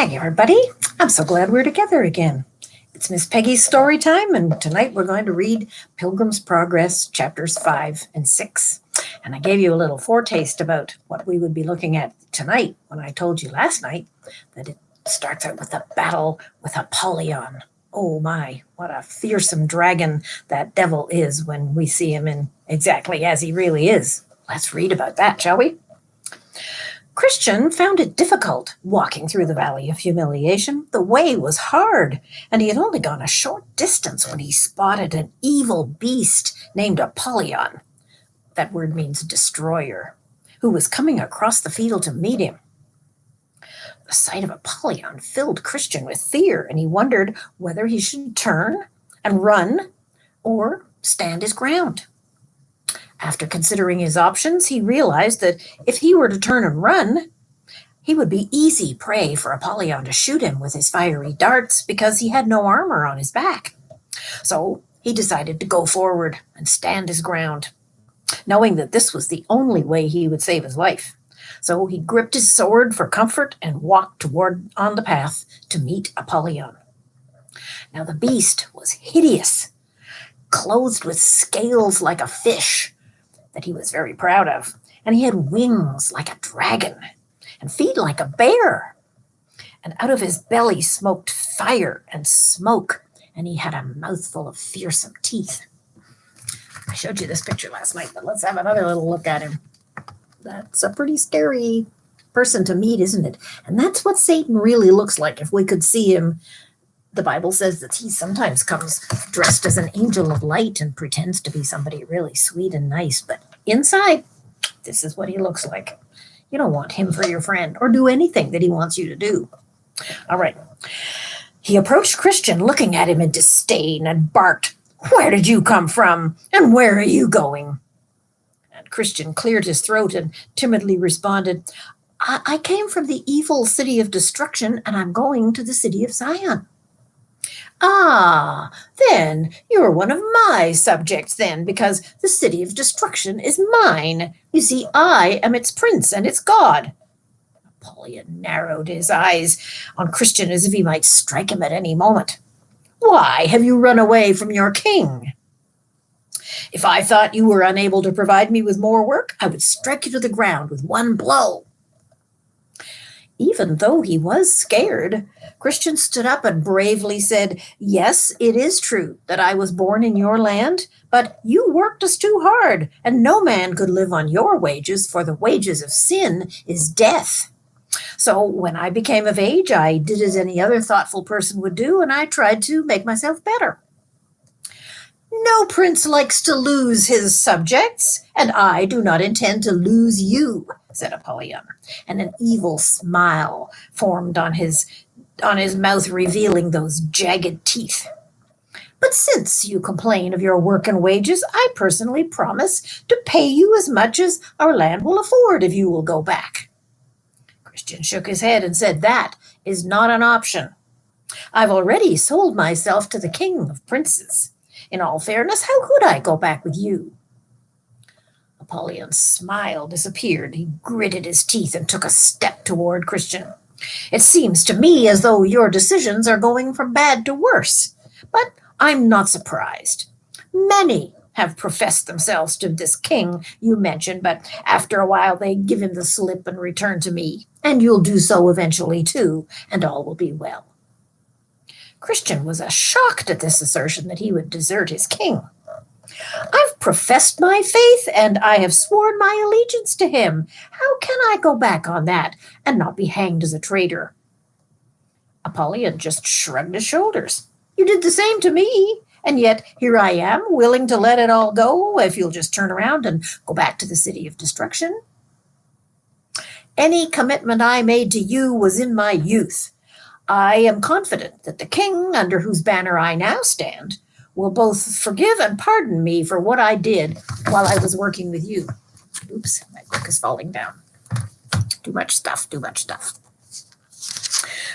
Hi, everybody. I'm so glad we're together again. It's Miss Peggy's story time, and tonight we're going to read Pilgrim's Progress, chapters 5 and 6. And I gave you a little foretaste about what we would be looking at tonight when I told you last night that it starts out with a battle with Apollyon. Oh my, what a fearsome dragon that devil is when we see him in exactly as he really is. Let's read about that, shall we? Christian found it difficult walking through the Valley of Humiliation. The way was hard, and he had only gone a short distance when he spotted an evil beast named Apollyon. That word means destroyer, who was coming across the field to meet him. The sight of Apollyon filled Christian with fear, and he wondered whether he should turn and run or stand his ground. After considering his options, he realized that if he were to turn and run, he would be easy prey for Apollyon to shoot him with his fiery darts because he had no armor on his back. So he decided to go forward and stand his ground, knowing that this was the only way he would save his life. So he gripped his sword for comfort and walked toward on the path to meet Apollyon. Now the beast was hideous, clothed with scales like a fish that he was very proud of, and he had wings like a dragon and feet like a bear. And out of his belly smoked fire and smoke, and he had a mouthful of fearsome teeth. I showed you this picture last night, but let's have another little look at him. That's a pretty scary person to meet, isn't it? And that's what Satan really looks like. If we could see him, the Bible says that he sometimes comes dressed as an angel of light and pretends to be somebody really sweet and nice. But inside, this is what he looks like. You don't want him for your friend or do anything that he wants you to do. All right. He approached Christian, looking at him in disdain, and barked, "Where did you come from? And where are you going?" And Christian cleared his throat and timidly responded, I came from the evil city of destruction, and I'm going to the city of Zion." "Ah, then you're one of my subjects then, because the city of destruction is mine. You see, I am its prince and its god." Apollyon narrowed his eyes on Christian as if he might strike him at any moment. "Why have you run away from your king?" "If I thought you were unable to provide me with more work, I would strike you to the ground with one blow." Even though he was scared, Christian stood up and bravely said, "Yes, it is true that I was born in your land, but you worked us too hard, and no man could live on your wages, for the wages of sin is death. So when I became of age, I did as any other thoughtful person would do, and I tried to make myself better." "No prince likes to lose his subjects, and I do not intend to lose you," said Apollyon, and an evil smile formed on his mouth, revealing those jagged teeth. "But since you complain of your work and wages, I personally promise to pay you as much as our land will afford if you will go back." Christian shook his head and said, "That is not an option. I've already sold myself to the king of princes. In all fairness, how could I go back with you?" Apollyon's smile disappeared. He gritted his teeth and took a step toward Christian. "It seems to me as though your decisions are going from bad to worse, but I'm not surprised. Many have professed themselves to this king you mentioned, but after a while they give him the slip and return to me, and you'll do so eventually too, and all will be well." Christian was shocked at this assertion that he would desert his king. "I've professed my faith, and I have sworn my allegiance to him. How can I go back on that and not be hanged as a traitor?" Apollyon just shrugged his shoulders. "You did the same to me, and yet here I am, willing to let it all go if you'll just turn around and go back to the city of destruction. Any commitment I made to you was in my youth. I am confident that the king, under whose banner I now stand, will both forgive and pardon me for what I did while I was working with you." Oops, my book is falling down. Too much stuff.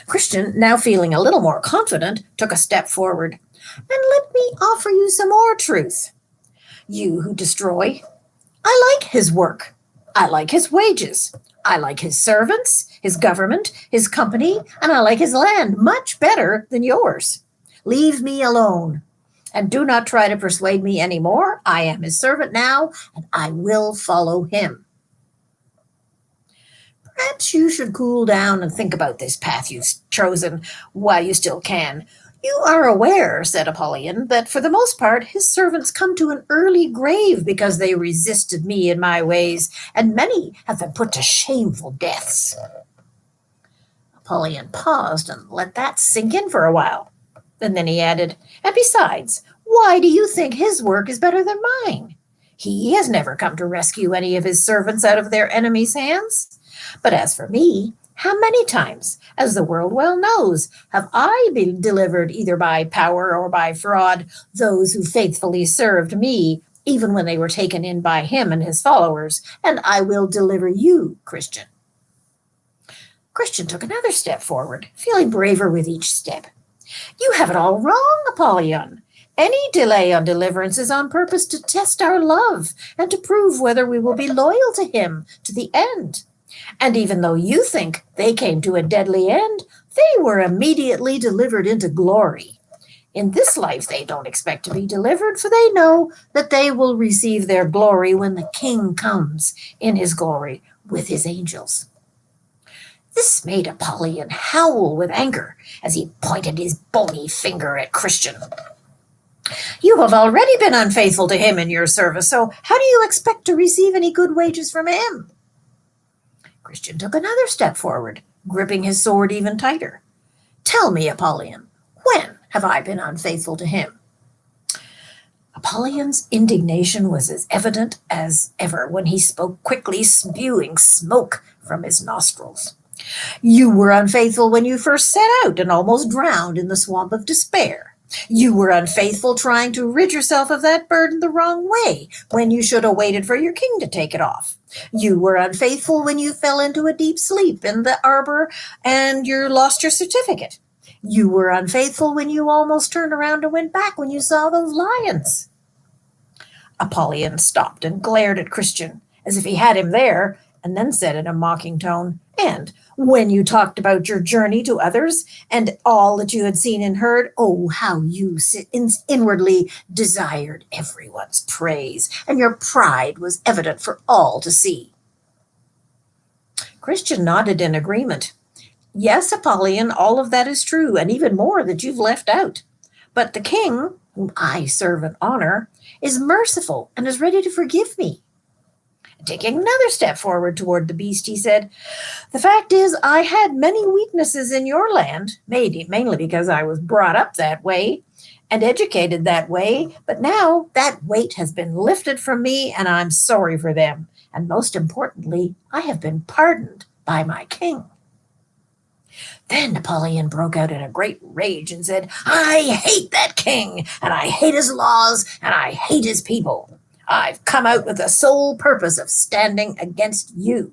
Christian, now feeling a little more confident, took a step forward. "And let me offer you some more truth. You who destroy, I like his work. I like his wages. I like his servants, his government, his company, and I like his land much better than yours. Leave me alone, and do not try to persuade me any more. I am his servant now, and I will follow him. Perhaps you should cool down and think about this path you've chosen while you still can. You are aware, said Apollyon, that for the most part his servants come to an early grave because they resisted me in my ways, and many have been put to shameful deaths. Apollyon paused and let that sink in for a while. And then he added, and besides, why do you think his work is better than mine? He has never come to rescue any of his servants out of their enemies' hands. But as for me, how many times, as the world well knows, have I been delivered either by power or by fraud those who faithfully served me, even when they were taken in by him and his followers, and I will deliver you, Christian. Christian took another step forward, feeling braver with each step. You have it all wrong, Apollyon. Any delay on deliverance is on purpose to test our love and to prove whether we will be loyal to him to the end. And even though you think they came to a deadly end, they were immediately delivered into glory. In this life, they don't expect to be delivered, for they know that they will receive their glory when the king comes in his glory with his angels. This made Apollyon howl with anger as he pointed his bony finger at Christian. You have already been unfaithful to him in your service, so how do you expect to receive any good wages from him? Christian took another step forward, gripping his sword even tighter. Tell me, Apollyon, when have I been unfaithful to him? Apollyon's indignation was as evident as ever when he spoke quickly, spewing smoke from his nostrils. You were unfaithful when you first set out and almost drowned in the swamp of despair. You were unfaithful trying to rid yourself of that burden the wrong way when you should have waited for your king to take it off. You were unfaithful when you fell into a deep sleep in the arbor and you lost your certificate. You were unfaithful when you almost turned around and went back when you saw those lions. Apollyon stopped and glared at Christian as if he had him there, and then said in a mocking tone, and when you talked about your journey to others and all that you had seen and heard, oh, how you inwardly desired everyone's praise, and your pride was evident for all to see. Christian nodded in agreement. Yes, Apollyon, all of that is true, and even more that you've left out. But the king, whom I serve and honor, is merciful and is ready to forgive me. Taking another step forward toward the beast, he said, the fact is, I had many weaknesses in your land, mainly because I was brought up that way and educated that way, but now that weight has been lifted from me, and I'm sorry for them. And most importantly, I have been pardoned by my king. Then Apollyon broke out in a great rage and said, I hate that king, and I hate his laws, and I hate his people. I've come out with the sole purpose of standing against you.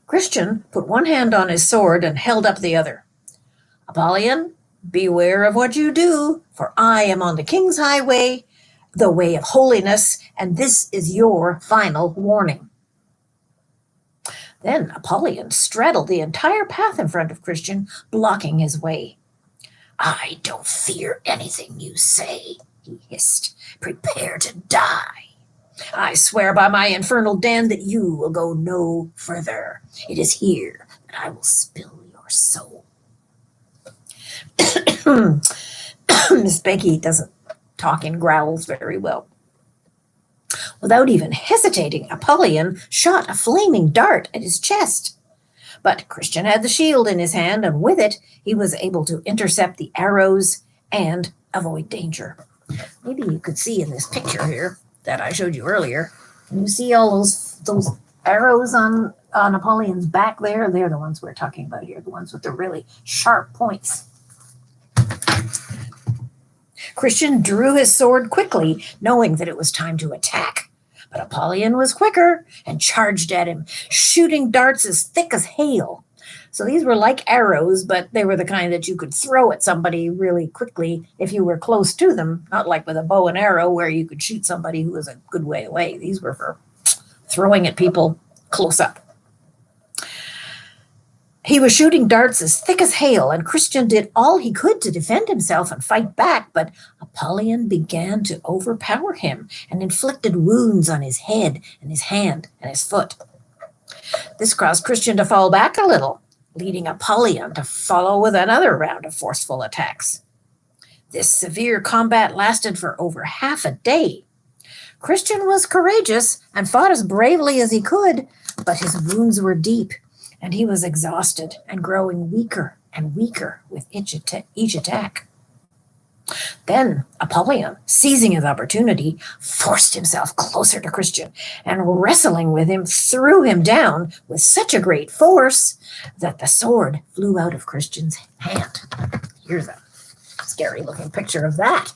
Christian put one hand on his sword and held up the other. Apollyon, beware of what you do, for I am on the king's highway, the way of holiness, and this is your final warning. Then Apollyon straddled the entire path in front of Christian, blocking his way. I don't fear anything you say, he hissed. Prepare to die. I swear by my infernal den that you will go no further. It is here that I will spill your soul. Miss Becky doesn't talk in growls very well. Without even hesitating, Apollyon shot a flaming dart at his chest. But Christian had the shield in his hand, and with it he was able to intercept the arrows and avoid danger. Maybe you could see in this picture here that I showed you earlier. Can you see all those arrows on Apollyon's back there? They're the ones we're talking about here, the ones with the really sharp points. Christian drew his sword quickly, knowing that it was time to attack. But Apollyon was quicker and charged at him, shooting darts as thick as hail. So these were like arrows, but they were the kind that you could throw at somebody really quickly if you were close to them, not like with a bow and arrow where you could shoot somebody who was a good way away. These were for throwing at people close up. He was shooting darts as thick as hail, and Christian did all he could to defend himself and fight back, but Apollyon began to overpower him and inflicted wounds on his head and his hand and his foot. This caused Christian to fall back a little, leading Apollyon to follow with another round of forceful attacks. This severe combat lasted for over half a day. Christian was courageous and fought as bravely as he could, but his wounds were deep, and he was exhausted and growing weaker and weaker with each attack. Then Apollyon, seizing his opportunity, forced himself closer to Christian and, wrestling with him, threw him down with such a great force that the sword flew out of Christian's hand. Here's a scary-looking picture of that.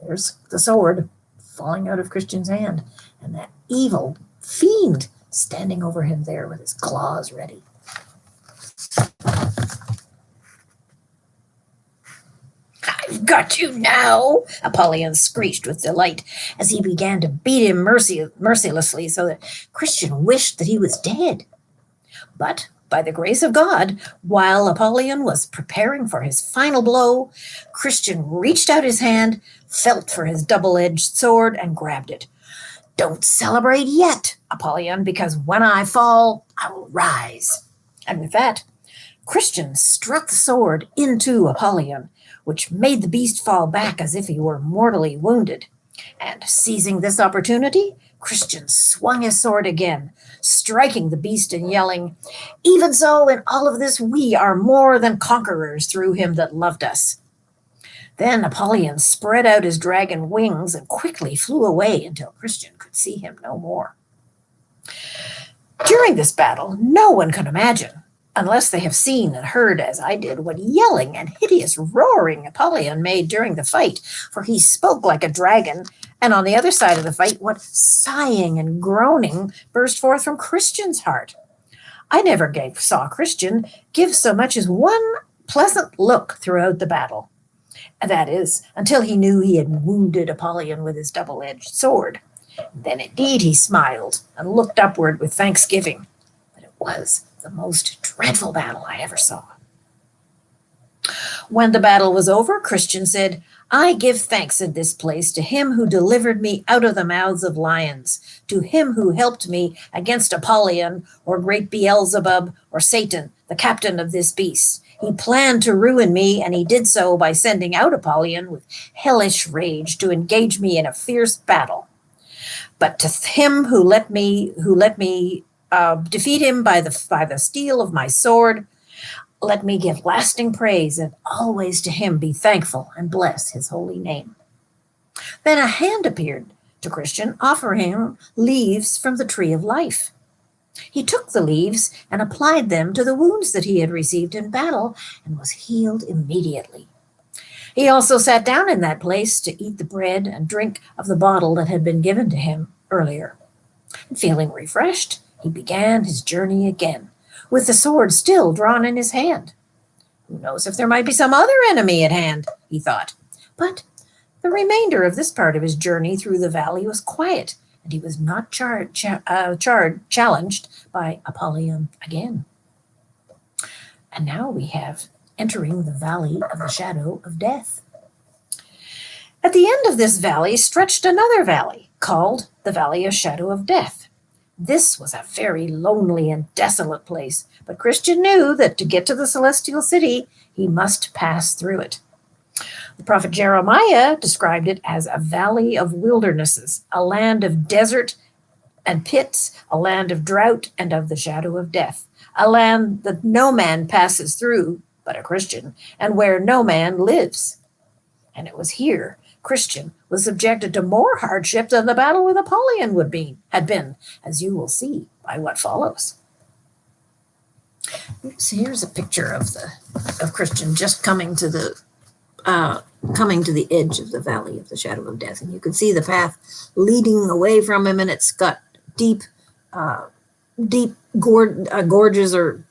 There's the sword falling out of Christian's hand, and that evil fiend standing over him there with his claws ready. "I've got you now," Apollyon screeched with delight as he began to beat him mercilessly so that Christian wished that he was dead. But by the grace of God, while Apollyon was preparing for his final blow, Christian reached out his hand, felt for his double-edged sword, and grabbed it. "Don't celebrate yet, Apollyon, because when I fall, I will rise." And with that, Christian struck the sword into Apollyon, which made the beast fall back as if he were mortally wounded. And seizing this opportunity, Christian swung his sword again, striking the beast and yelling, "Even so, in all of this, we are more than conquerors through him that loved us." Then Apollyon spread out his dragon wings and quickly flew away until Christian could see him no more. During this battle, no one could imagine, unless they have seen and heard as I did, what yelling and hideous roaring Apollyon made during the fight, for he spoke like a dragon, and on the other side of the fight, what sighing and groaning burst forth from Christian's heart. I never saw Christian give so much as one pleasant look throughout the battle. That is, until he knew he had wounded Apollyon with his double-edged sword. Then indeed he smiled and looked upward with thanksgiving. But it was the most dreadful battle I ever saw. When the battle was over, Christian said, "I give thanks in this place to him who delivered me out of the mouths of lions, to him who helped me against Apollyon, or great Beelzebub, or Satan, the captain of this beast. He planned to ruin me, and he did so by sending out Apollyon with hellish rage to engage me in a fierce battle. But to him who let me defeat him by the steel of my sword, let me give lasting praise, and always to him be thankful and bless his holy name." Then a hand appeared to Christian, offering him leaves from the tree of life. He took the leaves and applied them to the wounds that he had received in battle and was healed immediately. He also sat down in that place to eat the bread and drink of the bottle that had been given to him earlier. And feeling refreshed, he began his journey again, with the sword still drawn in his hand. Who knows if there might be some other enemy at hand, he thought. But the remainder of this part of his journey through the valley was quiet, and he was not challenged by Apollyon again. And now we have entering the valley of the shadow of death. At the end of this valley stretched another valley, called the Valley of Shadow of Death. This was a very lonely and desolate place, but Christian knew that to get to the celestial city, he must pass through it. The prophet Jeremiah described it as a valley of wildernesses, a land of desert and pits, a land of drought and of the shadow of death, a land that no man passes through but a Christian, and where no man lives. And it was here Christian was subjected to more hardship than the battle with Apollyon had been, as you will see by what follows. So here's a picture of Christian just coming to the edge of the valley of the shadow of death, and you can see the path leading away from him, and it's got deep gorges or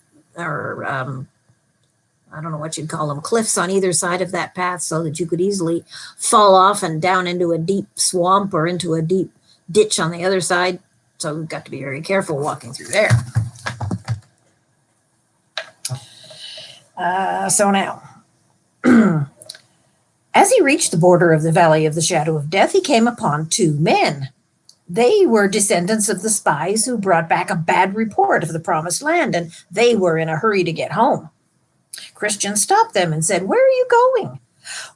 I don't know what you'd call them, cliffs on either side of that path, so that you could easily fall off and down into a deep swamp or into a deep ditch on the other side. So we've got to be very careful walking through there. So now, as he reached the border of the Valley of the Shadow of Death, he came upon two men. They were descendants of the spies who brought back a bad report of the promised land, and they were in a hurry to get home. Christian stopped them and said, "Where are you going?"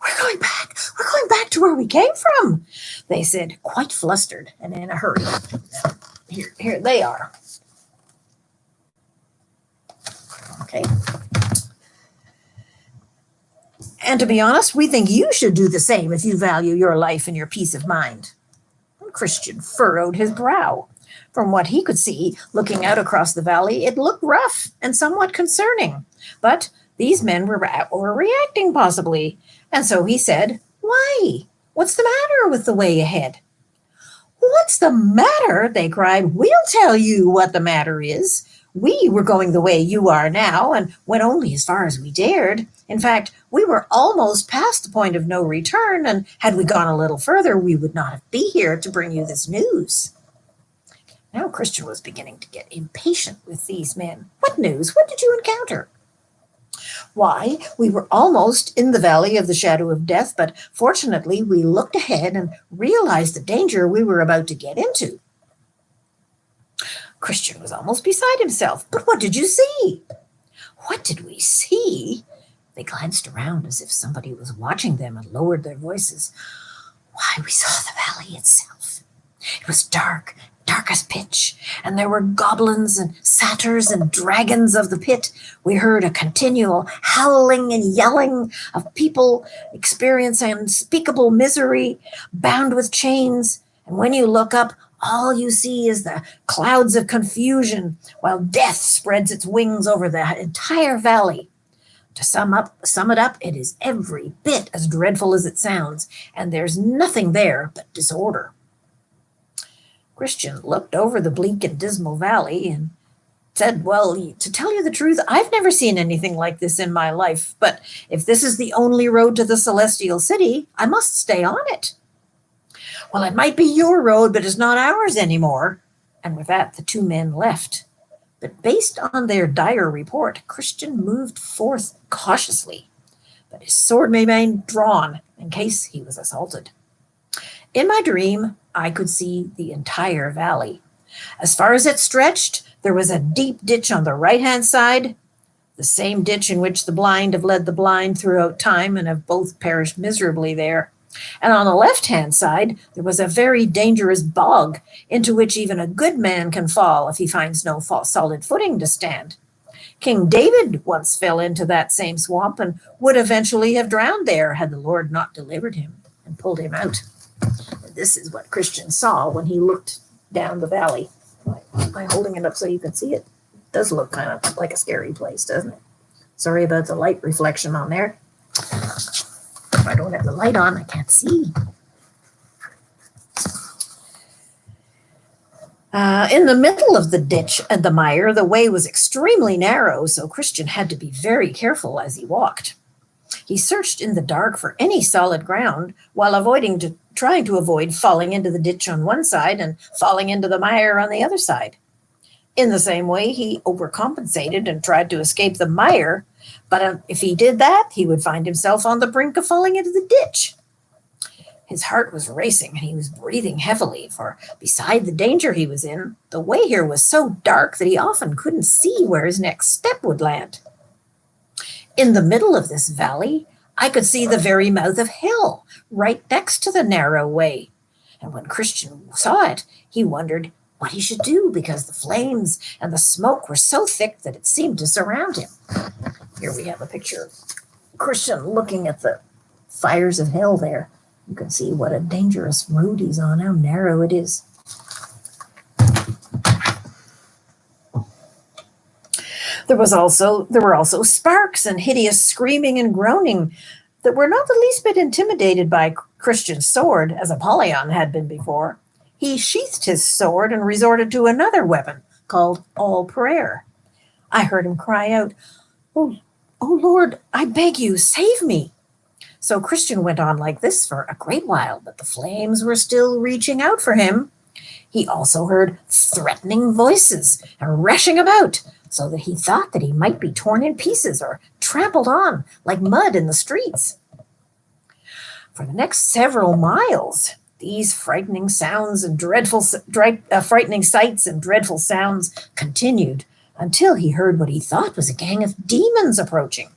"We're going back. We're going back to where we came from," they said, quite flustered and in a hurry. Here they are. Okay. "And to be honest, we think you should do the same if you value your life and your peace of mind." Christian furrowed his brow. From what he could see, looking out across the valley, it looked rough and somewhat concerning. But these men were reacting possibly, and so he said, "Why? What's the matter with the way ahead?" "What's the matter?" they cried. "We'll tell you what the matter is. We were going the way you are now and went only as far as we dared. In fact, we were almost past the point of no return, and had we gone a little further, we would not be here to bring you this news." Now Christian was beginning to get impatient with these men. "What news? What did you encounter?" "Why, we were almost in the Valley of the Shadow of Death, but fortunately we looked ahead and realized the danger we were about to get into." Christian was almost beside himself. "But what did you see?" "What did we see?" They glanced around as if somebody was watching them and lowered their voices. "Why, we saw the valley itself. It was dark, dark as pitch, and there were goblins and satyrs and dragons of the pit. We heard a continual howling and yelling of people experiencing unspeakable misery, bound with chains. And when you look up, all you see is the clouds of confusion, while death spreads its wings over the entire valley. To sum it up, it is every bit as dreadful as it sounds, and there's nothing there but disorder." Christian looked over the bleak and dismal valley and said, "Well, to tell you the truth, I've never seen anything like this in my life, but if this is the only road to the Celestial City, I must stay on it." "Well, it might be your road, but it's not ours anymore." And with that, the two men left. But based on their dire report, Christian moved forth cautiously, but his sword remained drawn in case he was assaulted. In my dream, I could see the entire valley. As far as it stretched, there was a deep ditch on the right-hand side, the same ditch in which the blind have led the blind throughout time and have both perished miserably there. And on the left-hand side, there was a very dangerous bog into which even a good man can fall if he finds no solid footing to stand. King David once fell into that same swamp and would eventually have drowned there had the Lord not delivered him and pulled him out. This is what Christian saw when he looked down the valley. By holding it up so you can see it, it does look kind of like a scary place, doesn't it? Sorry about the light reflection on there. If I don't have the light on, I can't see. In the middle of the ditch and the mire, the way was extremely narrow, so Christian had to be very careful as he walked. He searched in the dark for any solid ground while trying to avoid falling into the ditch on one side and falling into the mire on the other side. In the same way, he overcompensated and tried to escape the mire, but if he did that, he would find himself on the brink of falling into the ditch. His heart was racing and he was breathing heavily, for beside the danger he was in, the way here was so dark that he often couldn't see where his next step would land. In the middle of this valley, I could see the very mouth of hell, right next to the narrow way. And when Christian saw it, he wondered what he should do, because the flames and the smoke were so thick that it seemed to surround him. Here we have a picture of Christian looking at the fires of hell there. You can see what a dangerous road he's on, how narrow it is. There were also sparks and hideous screaming and groaning that were not the least bit intimidated by Christian's sword, as Apollyon had been before. He sheathed his sword and resorted to another weapon called all prayer. I heard him cry out, Oh Lord, I beg you, save me." So Christian went on like this for a great while, but the flames were still reaching out for him. He also heard threatening voices and rushing about, so that he thought that he might be torn in pieces or trampled on like mud in the streets. For the next several miles, these frightening sounds and frightening sights and dreadful sounds continued until he heard what he thought was a gang of demons approaching.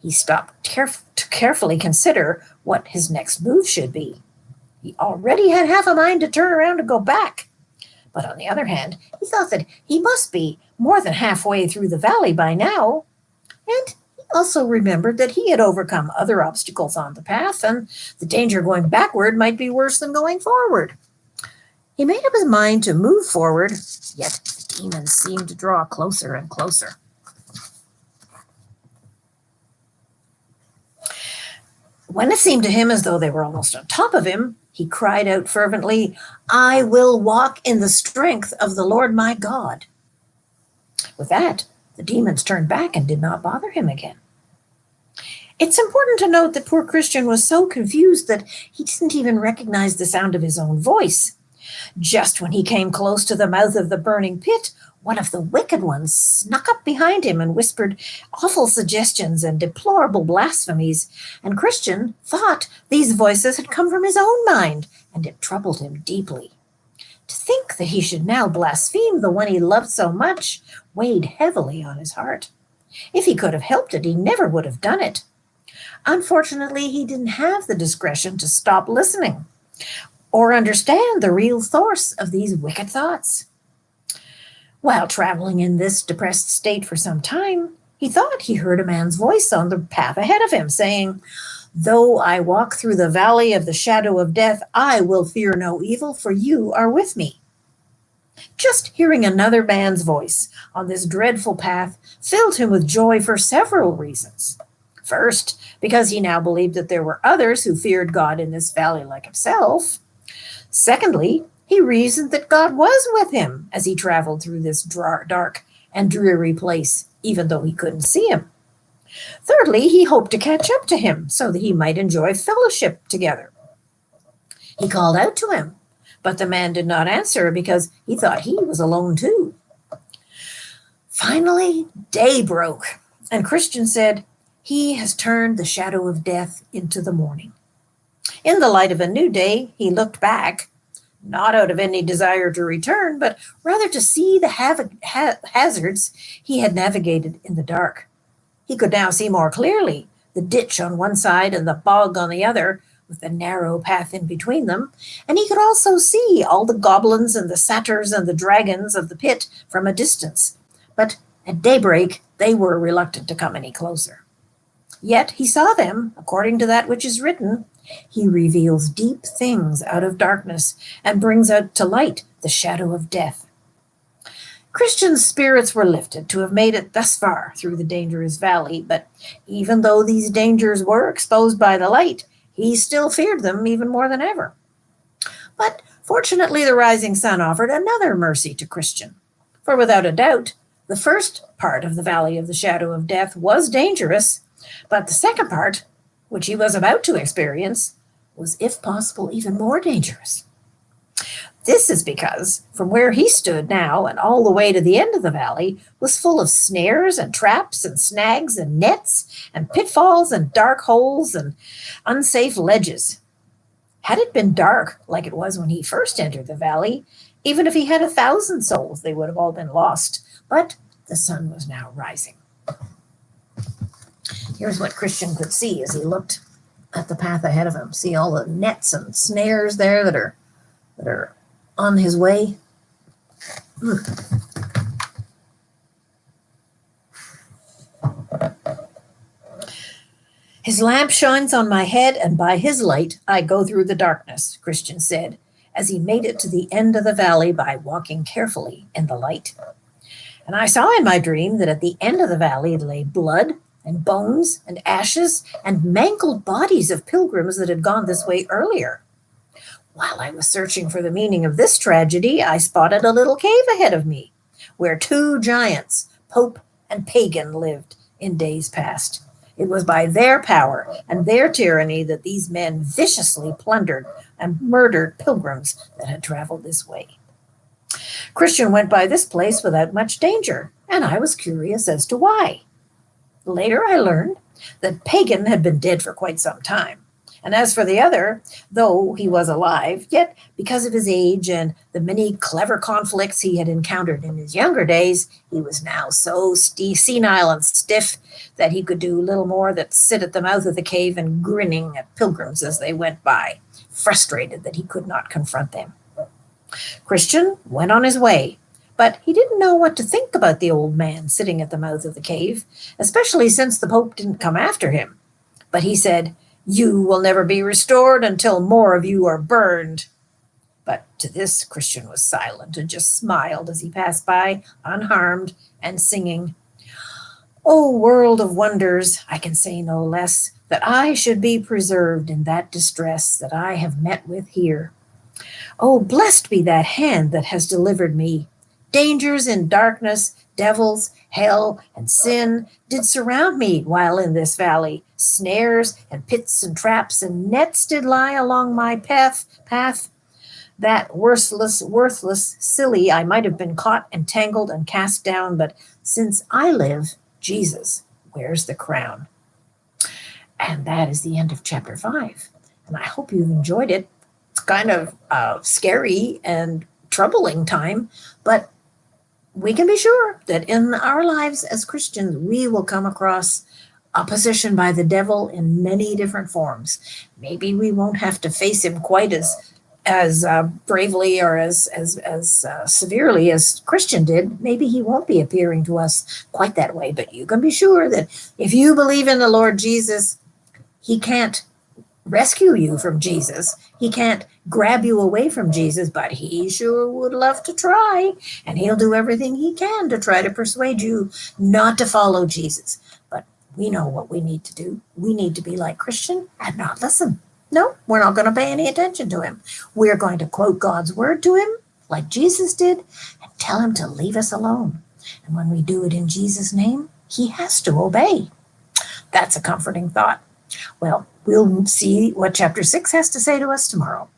He stopped to carefully consider what his next move should be. He already had half a mind to turn around and go back. But on the other hand, he thought that he must be more than halfway through the valley by now. And he also remembered that he had overcome other obstacles on the path, and the danger going backward might be worse than going forward. He made up his mind to move forward, yet the demons seemed to draw closer and closer. When it seemed to him as though they were almost on top of him, he cried out fervently, "I will walk in the strength of the Lord my God." With that, the demons turned back and did not bother him again. It's important to note that poor Christian was so confused that he didn't even recognize the sound of his own voice. Just when he came close to the mouth of the burning pit, one of the wicked ones snuck up behind him and whispered awful suggestions and deplorable blasphemies, and Christian thought these voices had come from his own mind, and it troubled him deeply. To think that he should now blaspheme the one he loved so much weighed heavily on his heart. If he could have helped it, he never would have done it. Unfortunately, he didn't have the discretion to stop listening or understand the real source of these wicked thoughts. While traveling in this depressed state for some time, he thought he heard a man's voice on the path ahead of him saying, "Though I walk through the valley of the shadow of death, I will fear no evil, for you are with me." Just hearing another man's voice on this dreadful path filled him with joy for several reasons. First, because he now believed that there were others who feared God in this valley like himself. Secondly, he reasoned that God was with him as he traveled through this dark and dreary place, even though he couldn't see him. Thirdly, he hoped to catch up to him so that he might enjoy fellowship together. He called out to him, but the man did not answer because he thought he was alone too. Finally, day broke, and Christian said, "He has turned the shadow of death into the morning." In the light of a new day, he looked back, not out of any desire to return, but rather to see the hazards he had navigated in the dark. He could now see more clearly the ditch on one side and the bog on the other, with the narrow path in between them, and he could also see all the goblins and the satyrs and the dragons of the pit from a distance. But at daybreak, they were reluctant to come any closer. Yet he saw them, according to that which is written, "He reveals deep things out of darkness and brings out to light the shadow of death." Christian's spirits were lifted to have made it thus far through the dangerous valley, but even though these dangers were exposed by the light, he still feared them even more than ever. But fortunately, the rising sun offered another mercy to Christian, for without a doubt, the first part of the valley of the shadow of death was dangerous, but the second part, which he was about to experience, was, if possible, even more dangerous. This is because from where he stood now and all the way to the end of the valley was full of snares and traps and snags and nets and pitfalls and dark holes and unsafe ledges. Had it been dark like it was when he first entered the valley, even if he had 1,000 souls, they would have all been lost. But the sun was now rising. Here's what Christian could see as he looked at the path ahead of him. See all the nets and snares there that are on his way. "His lamp shines on my head, and by his light I go through the darkness," Christian said, as he made it to the end of the valley by walking carefully in the light. "And I saw in my dream that at the end of the valley lay blood and bones and ashes and mangled bodies of pilgrims that had gone this way earlier. While I was searching for the meaning of this tragedy, I spotted a little cave ahead of me, where 2 giants, Pope and Pagan, lived in days past. It was by their power and their tyranny that these men viciously plundered and murdered pilgrims that had traveled this way. Christian went by this place without much danger, and I was curious as to why. Later I learned that Pagan had been dead for quite some time. And as for the other, though he was alive, yet because of his age and the many clever conflicts he had encountered in his younger days, he was now so senile and stiff that he could do little more than sit at the mouth of the cave and grinning at pilgrims as they went by, frustrated that he could not confront them. Christian went on his way, but he didn't know what to think about the old man sitting at the mouth of the cave, especially since the Pope didn't come after him. But he said, "You will never be restored until more of you are burned." But to this, Christian was silent and just smiled as he passed by, unharmed and singing, "O world of wonders, I can say no less, that I should be preserved in that distress that I have met with here. Oh, blessed be that hand that has delivered me. Dangers and darkness, devils, hell, and sin did surround me while in this valley. Snares and pits and traps and nets did lie along my path, that worthless, silly, I might have been caught and tangled and cast down, but since I live, Jesus wears the crown." And that is the end of chapter 5. And I hope you've enjoyed it. It's kind of scary and troubling time, but we can be sure that in our lives as Christians, we will come across opposition by the devil in many different forms. Maybe we won't have to face him quite as bravely or as severely as Christian did. Maybe he won't be appearing to us quite that way, but you can be sure that if you believe in the Lord Jesus, he can't rescue you from Jesus. He can't grab you away from Jesus, but he sure would love to try, and he'll do everything he can to try to persuade you not to follow Jesus. But we know what we need to do. We need to be like Christian and not listen. No, we're not going to pay any attention to him. We're going to quote God's word to him like Jesus did and tell him to leave us alone. And when we do it in Jesus' name, he has to obey. That's a comforting thought. Well, we'll see what chapter 6 has to say to us tomorrow.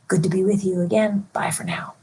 Good to be with you again. Bye for now.